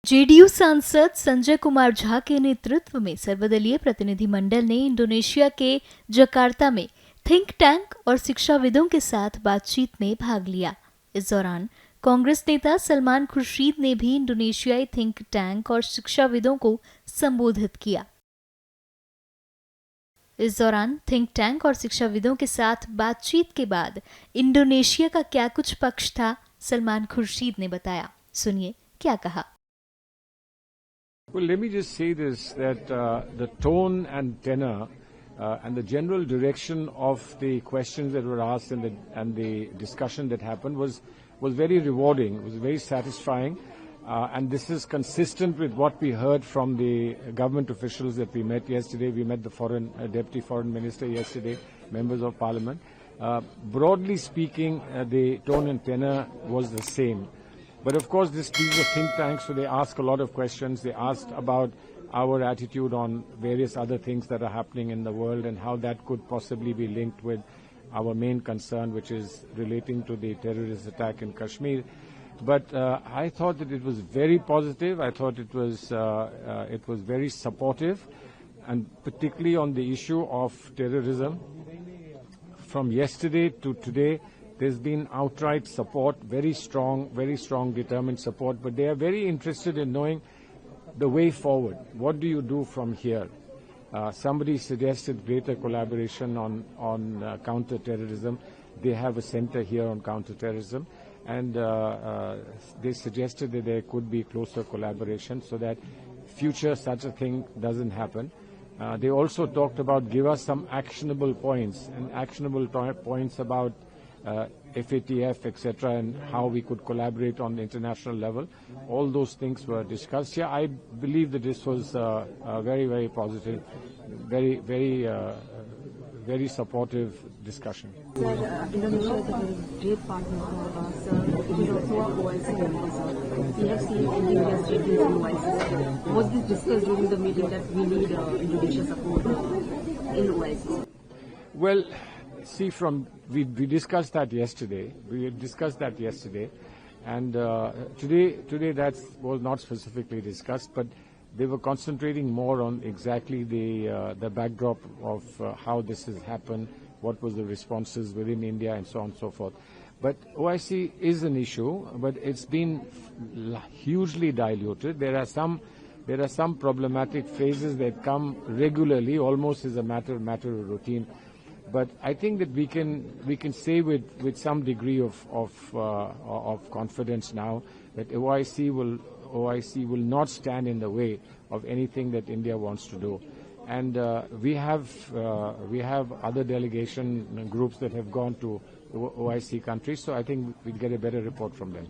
JDU सांसद संजय कुमार झा के नेतृत्व में सर्वदलीय प्रतिनिधिमंडल ने इंडोनेशिया के जकार्ता में थिंक टैंक और शिक्षाविदों के साथ बातचीत में भाग लिया। इस दौरान कांग्रेस नेता सलमान खुर्शीद ने भी इंडोनेशियाई थिंक टैंक और शिक्षाविदों को संबोधित किया। इस दौरान थिंक टैंक और शिक्षाविदों के साथ बातचीत के बाद इंडोनेशिया का क्या कुछ पक्ष था, सलमान खुर्शीद ने बताया। सुनिए क्या कहा। Well, let me just say this, that the tone and tenor and the general direction of the questions that were asked and the discussion that happened was very rewarding, was very satisfying. And this is consistent with what we heard from the government officials that we met yesterday. We met the Deputy Foreign Minister yesterday, members of Parliament. Broadly speaking, the tone and tenor was the same. But of course, these are think tanks, so they ask a lot of questions. They asked about our attitude on various other things that are happening in the world and how that could possibly be linked with our main concern, which is relating to the terrorist attack in Kashmir. But I thought that it was very positive. I thought it was very supportive, and particularly on the issue of terrorism. From yesterday to today, there's been outright support, very strong, determined support. But they are very interested in knowing the way forward. What do you do from here? Somebody suggested greater collaboration on counter-terrorism. They have a center here on counter-terrorism. And they suggested that there could be closer collaboration so that future such a thing doesn't happen. They also talked about give us some actionable points about FATF, etc., and how we could collaborate on the international level. All those things were discussed. Yeah, I believe that this was very, very positive, very supportive discussion. Sir, Indonesia is a great partner for us. It is also a OIC member, sir. We have seen India's statements in OIC. Was this discussed during the meeting that we need Indonesia support in OIC? Well, see, we discussed that yesterday. And today that was not specifically discussed, but they were concentrating more on exactly the backdrop of how this has happened, what was the responses within India, and so on and so forth. But OIC is an issue, but it's been hugely diluted. There are some problematic phrases that come regularly, almost as a matter of routine. But I think that we can say with some degree of confidence now that OIC will not stand in the way of anything that India wants to do. And we have other delegation groups that have gone to OIC countries, so I think we'll get a better report from them.